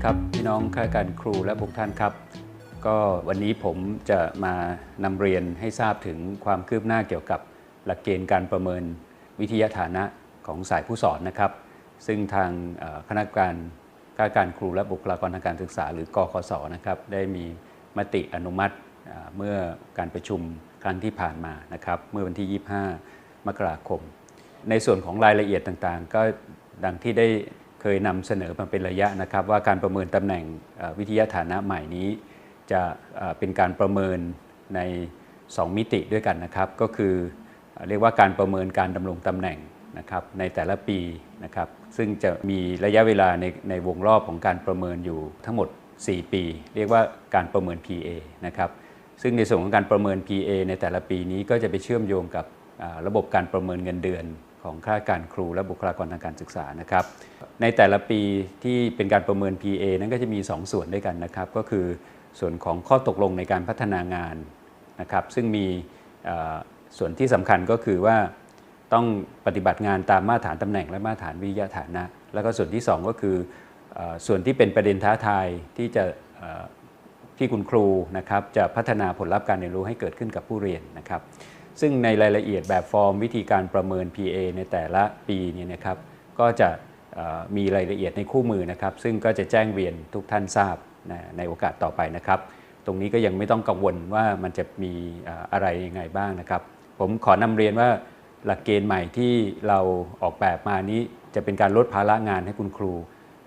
ครับพี่น้องข้าราชการครูและบุคท่านครับก็วันนี้ผมจะมานำเรียนให้ทราบถึงความคืบหน้าเกี่ยวกับหลักเกณฑ์การประเมินวิทยาฐานะของสายผู้สอนนะครับซึ่งทางคณะกรรมการข้าราชการครูและบุคลากรทางการศึกษาหรือกคศนะครับได้มีมติอนุมัติเมื่อการประชุมครั้งที่ผ่านมานะครับเมื่อวันที่ 25 มกราคมในส่วนของรายละเอียดต่างๆก็ดังที่ได้เคยนำเสนอมาเป็นระยะนะครับว่าการประเมินตำแหน่งวิทยาฐานะใหม่นี้จะเป็นการประเมินใน2มิติด้วยกันนะครับก็คือเรียกว่าการประเมินการดำรงตำแหน่งนะครับในแต่ละปีนะครับซึ่งจะมีระยะเวลาในวงรอบของการประเมินอยู่ทั้งหมด4 ปีเรียกว่าการประเมิน PA นะครับซึ่งในส่วนของการประเมิน PA ในแต่ละปีนี้ก็จะไปเชื่อมโยงกับระบบการประเมินเงินเดือนของข้าราชการครูและบุคลากรทางการศึกษานะครับในแต่ละปีที่เป็นการประเมิน PA นั้นก็จะมี2ส่วนด้วยกันนะครับก็คือส่วนของข้อตกลงในการพัฒนางานนะครับซึ่งมีส่วนที่สำคัญก็คือว่าต้องปฏิบัติงานตามมาตรฐานตำแหน่งและมาตรฐานวิทยาฐานะแล้วก็ส่วนที่2ก็คือส่วนที่เป็นประเด็นท้าทายที่คุณครูนะครับจะพัฒนาผลลัพธ์การเรียนรู้ให้เกิดขึ้นกับผู้เรียนนะครับซึ่งในรายละเอียดแบบฟอร์มวิธีการประเมิน PA ในแต่ละปีนี้นะครับก็จะมีรายละเอียดในคู่มือนะครับซึ่งก็จะแจ้งเรียนทุกท่านทราบในโอกาสต่อไปนะครับตรงนี้ก็ยังไม่ต้องกังวลว่ามันจะมีอะไรยังไงบ้างนะครับผมขอนำเรียนว่าหลักเกณฑ์ใหม่ที่เราออกแบบมานี้จะเป็นการลดภาระงานให้คุณครู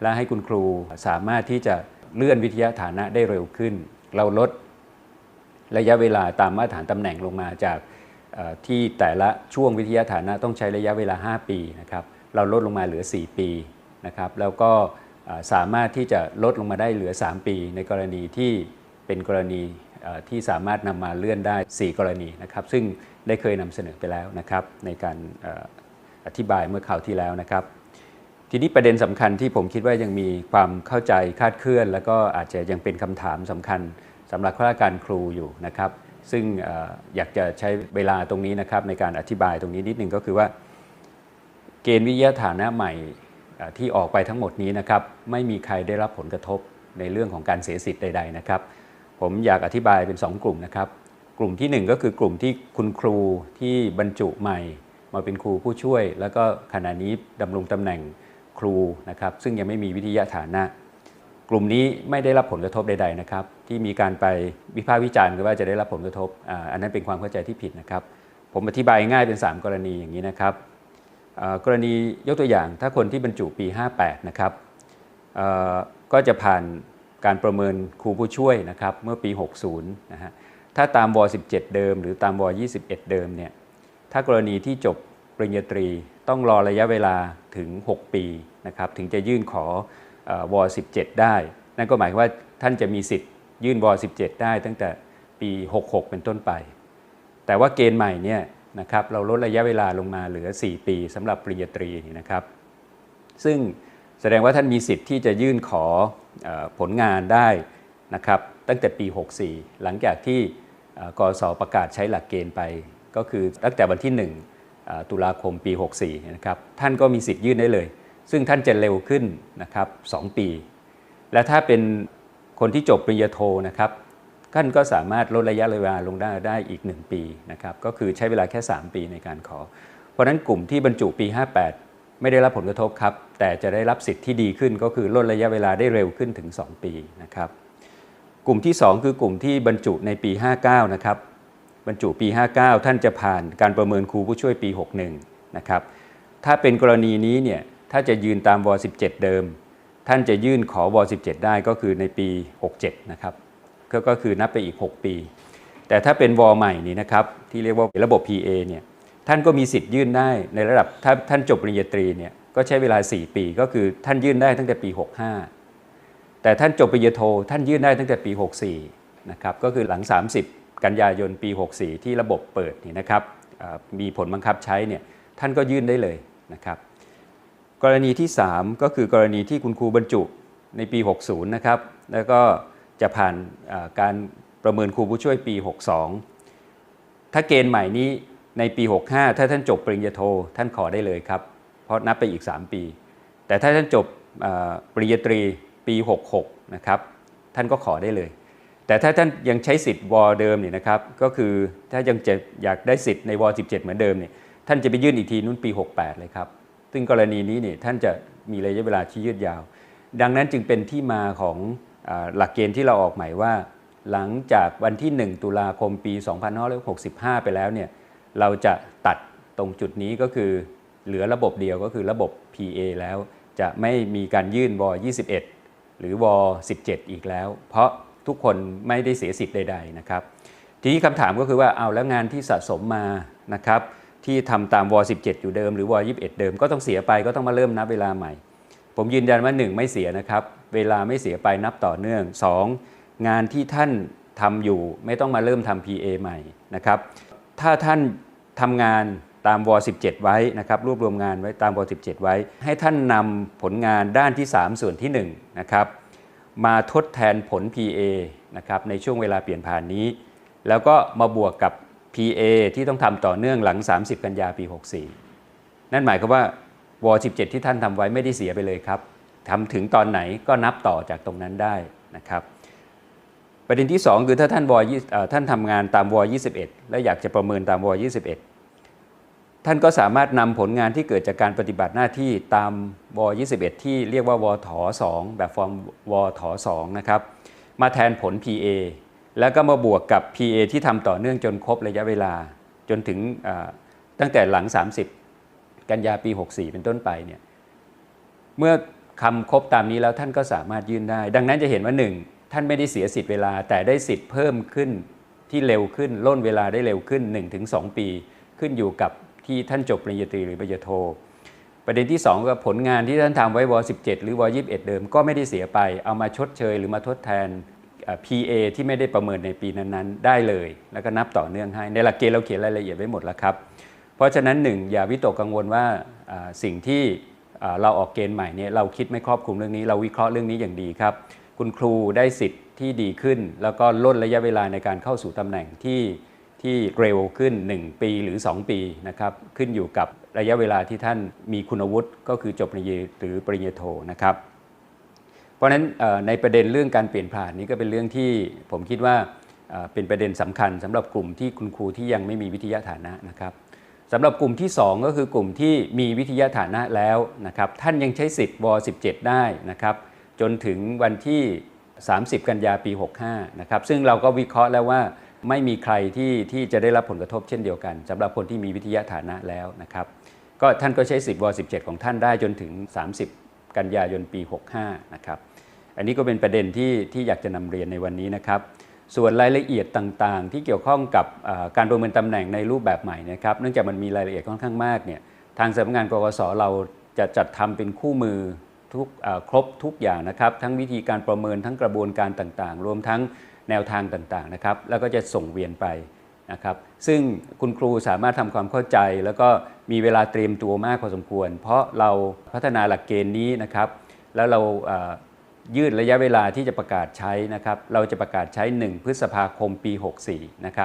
และให้คุณครูสามารถที่จะเลื่อนวิทยาฐานะได้เร็วขึ้นเราลดระยะเวลาตามมาตรฐานตำแหน่งลงมาจากที่แต่ละช่วงวิทยาฐานะต้องใช้ระยะเวลา5 ปีนะครับเราลดลงมาเหลือ4 ปีนะครับแล้วก็สามารถที่จะลดลงมาได้เหลือ3 ปีในกรณีที่เป็นกรณีที่สามารถนำมาเลื่อนได้4 กรณีนะครับซึ่งได้เคยนำเสนอไปแล้วนะครับในการอธิบายเมื่อคราวที่แล้วนะครับทีนี้ประเด็นสำคัญที่ผมคิดว่ายังมีความเข้าใจคลาดเคลื่อนแล้วก็อาจจะยังเป็นคำถามสำคัญสำหรับข้าราชการครูอยู่นะครับซึ่งอยากจะใช้เวลาตรงนี้นะครับในการอธิบายตรงนี้นิดนึงก็คือว่าเกณฑ์วิทยาฐานะใหม่ที่ออกไปทั้งหมดนี้นะครับไม่มีใครได้รับผลกระทบในเรื่องของการเสียสิทธิ์ใดๆนะครับผมอยากอธิบายเป็น2 กลุ่มนะครับกลุ่มที่1ก็คือกลุ่มที่คุณครูที่บรรจุใหม่มาเป็นครูผู้ช่วยแล้วก็ขณะนี้ดำรงตำแหน่งครูนะครับซึ่งยังไม่มีวิทยาฐานะกลุ่มนี้ไม่ได้รับผลกระทบใดๆนะครับที่มีการไปวิพากษ์วิจารณ์กันว่าจะได้รับผลกระทบอันนั้นเป็นความเข้าใจที่ผิดนะครับผมอธิบายง่ายเป็น3 กรณีอย่างนี้นะครับกรณียกตัวอย่างถ้าคนที่บรรจุปี 58 นะครับก็จะผ่านการประเมินครูผู้ช่วยนะครับเมื่อปี 60 นะฮะถ้าตามว17 เดิมหรือตามว21 เดิมเนี่ยถ้ากรณีที่จบปริญญาตรีต้องรอระยะเวลาถึง6 ปีนะครับถึงจะยื่นขอว17 ได้นั่นก็หมายความว่าท่านจะมีสิทธิ์ยื่นว17 ได้ตั้งแต่ปี 66 เป็นต้นไปแต่ว่าเกณฑ์ใหม่เนี่ยนะครับเราลดระยะเวลาลงมาเหลือ4 ปีสำหรับปริญญาตรีนะครับซึ่งแสดงว่าท่านมีสิทธิ์ที่จะยื่นขอผลงานได้นะครับตั้งแต่ปี 64 หลังจากที่กสประกาศใช้หลักเกณฑ์ไปก็คือตั้งแต่วันที่1 ตุลาคมปี 64 นะครับท่านก็มีสิทธิ์ยื่นได้เลยซึ่งท่านจะเร็วขึ้นนะครับ2 ปีและถ้าเป็นคนที่จบปริญญาโทนะครับท่านก็สามารถลดระยะเวลาลงได้อีก1 ปีนะครับก็คือใช้เวลาแค่3 ปีในการขอเพราะฉะนั้นกลุ่มที่บรรจุปี 58 ไม่ได้รับผลกระทบครับแต่จะได้รับสิทธิ์ที่ดีขึ้นก็คือลดระยะเวลาได้เร็วขึ้นถึง2 ปีนะครับกลุ่มที่2คือกลุ่มที่บรรจุในปี 59 นะครับบรรจุปี 59 ท่านจะผ่านการประเมินครูผู้ช่วยปี 61 นะครับถ้าเป็นกรณีนี้เนี่ยถ้าจะยืนตามว17 เดิมท่านจะยื่นขอว17 ได้ก็คือในปี 67 นะครับก็คือนับไปอีก6 ปีแต่ถ้าเป็นวใหม่นี้นะครับที่เรียกว่าระบบ PA เนี่ยท่านก็มีสิทธิ์ยื่นได้ในระดับถ้าท่านจบปริญญาตรีเนี่ยก็ใช้เวลา4 ปีก็คือท่านยื่นได้ตั้งแต่ปี 65แต่ท่านจบปริญญาโทท่านยื่นได้ตั้งแต่ปี 64 นะครับก็คือหลัง 30 กันยายนปี 64 ที่ระบบเปิดนี่นะครับมีผลบังคับใช้เนี่ยท่านก็ยื่นได้เลยนะครับกรณีที่3ก็คือกรณีที่คุณครูบรรจุในปี 60 นะครับแล้วก็จะผ่านการประเมินครูผู้ช่วยปี 62 ถ้าเกณฑ์ใหม่นี้ในปี 65 ถ้าท่านจบปริญญาโทท่านขอได้เลยครับเพราะนับไปอีก3 ปีแต่ถ้าท่านจบปริญญาตรี ปี 66 นะครับท่านก็ขอได้เลยแต่ถ้าท่านยังใช้สิทธิ์วเดิมเนี่ยนะครับก็คือถ้ายังจะอยากได้สิทธิ์ในว17เหมือนเดิมเนี่ยท่านจะไปยื่นอีกทีนู้นปี 68 เลยครับซึ่งกรณีนี้เนี่ยท่านจะมีระยะเวลาที่ยืดยาวดังนั้นจึงเป็นที่มาของหลักเกณฑ์ที่เราออกหมายว่าหลังจากวันที่ 1 ตุลาคมปี 2565 ไปแล้วเนี่ยเราจะตัดตรงจุดนี้ก็คือเหลือระบบเดียวก็คือระบบ PA แล้วจะไม่มีการยื่นว21 หรือว17 อีกแล้วเพราะทุกคนไม่ได้เสียสิทธิ์ใดๆนะครับทีนี้คำถามก็คือว่าเอาแล้วงานที่สะสมมานะครับที่ทำตามว17 อยู่เดิมหรือว21 เดิมก็ต้องเสียไปก็ต้องมาเริ่มนับเวลาใหม่ผมยืนยันว่า1ไม่เสียนะครับเวลาไม่เสียไปนับต่อเนื่อง2งานที่ท่านทำอยู่ไม่ต้องมาเริ่มทำ PA ใหม่นะครับถ้าท่านทำงานตามว17 ไว้นะครับรวบรวมงานไว้ตามว17 ไว้ให้ท่านนำผลงานด้านที่3ส่วนที่1นะครับมาทดแทนผล PA นะครับในช่วงเวลาเปลี่ยนผ่านนี้แล้วก็มาบวกกับ PA ที่ต้องทำต่อเนื่องหลัง30 กันยาปี 64นั่นหมายความว่าว17 ที่ท่านทำไว้ไม่ได้เสียไปเลยครับทำถึงตอนไหนก็นับต่อจากตรงนั้นได้นะครับประเด็นที่2คือถ้าท่านทำงานตามว21และอยากจะประเมินตามว21ท่านก็สามารถนำผลงานที่เกิดจากการปฏิบัติหน้าที่ตามว21ที่เรียกว่าวถ2แบบฟอร์มวถ2นะครับมาแทนผล PA แล้วก็มาบวกกับ PA ที่ทำต่อเนื่องจนครบระยะเวลาจนถึงตั้งแต่หลัง30 กันยาปี 64เป็นต้นไปเนี่ยเมื่อคำครบตามนี้แล้วท่านก็สามารถยื่นได้ดังนั้นจะเห็นว่า1ท่านไม่ได้เสียสิทธิ์เวลาแต่ได้สิทธิ์เพิ่มขึ้นที่เร็วขึ้นล่นเวลาได้เร็วขึ้น 1-2 ปีขึ้นอยู่กับที่ท่านจบปริญญาตรีหรือปริญญาโทประเด็นที่2ก็ผลงานที่ท่านทำไว้ว17 หรือว21 เดิมก็ไม่ได้เสียไปเอามาชดเชยหรือมาทดแทนPA ที่ไม่ได้ประเมินในปีนั้นๆได้เลยแล้วก็นับต่อเนื่องให้ในหลักเกณฑ์เราเขียนรายละเอียดไว้หมดแล้วครับเพราะฉะนั้น1อย่าวิตกกังวลว่าสิ่งที่เราออกเกณฑ์ใหม่เนี่ยเราคิดไม่ครอบคลุมเรื่องนี้เราวิเคราะห์เรื่องนี้อย่างดีครับคุณครูได้สิทธิ์ที่ดีขึ้นแล้วก็ลดระยะเวลาในการเข้าสู่ตำแหน่งที่เร็วขึ้น1ปีหรือ2ปีนะครับขึ้นอยู่กับระยะเวลาที่ท่านมีคุณวุฒิก็คือจบปริญญาหรือปริญญาโทนะครับเพราะฉะนั้นในประเด็นเรื่องการเปลี่ยนผ่านนี้ก็เป็นเรื่องที่ผมคิดว่าเป็นประเด็นสำคัญสำหรับกลุ่มที่คุณครูที่ยังไม่มีวิทยาฐานะนะครับสำหรับกลุ่มที่2ก็คือกลุ่มที่มีวิทยาฐานะแล้วนะครับท่านยังใช้สิทธิ์ว17 ได้นะครับจนถึงวันที่30 กันยาปี 65นะครับซึ่งเราก็วิเคราะห์แล้วว่าไม่มีใครที่จะได้รับผลกระทบเช่นเดียวกันสำหรับคนที่มีวิทยาฐานะแล้วนะครับก็ท่านก็ใช้สิทธิ์ว17 ของท่านได้จนถึง30 กันยายนปี 65นะครับอันนี้ก็เป็นประเด็นที่อยากจะนำเรียนในวันนี้นะครับส่วนรายละเอียดต่างๆที่เกี่ยวข้องกับการประเมินตำแหน่งในรูปแบบใหม่นะครับเนื่องจากมันมีรายละเอียดค่อนข้างมากเนี่ยทางสำนักงานกกส.เราจะจัดทำเป็นคู่มือครบทุกอย่างนะครับทั้งวิธีการประเมินทั้งกระบวนการต่างๆรวมทั้งแนวทางต่างๆนะครับแล้วก็จะส่งเวียนไปนะครับซึ่งคุณครูสามารถทำความเข้าใจแล้วก็มีเวลาเตรียมตัวมากพอสมควรเพราะเราพัฒนาหลักเกณฑ์นี้นะครับแล้วเรายืดระยะเวลาที่จะประกาศใช้นะครับเราจะประกาศใช้1 พฤษภาคมปี 64นะครับ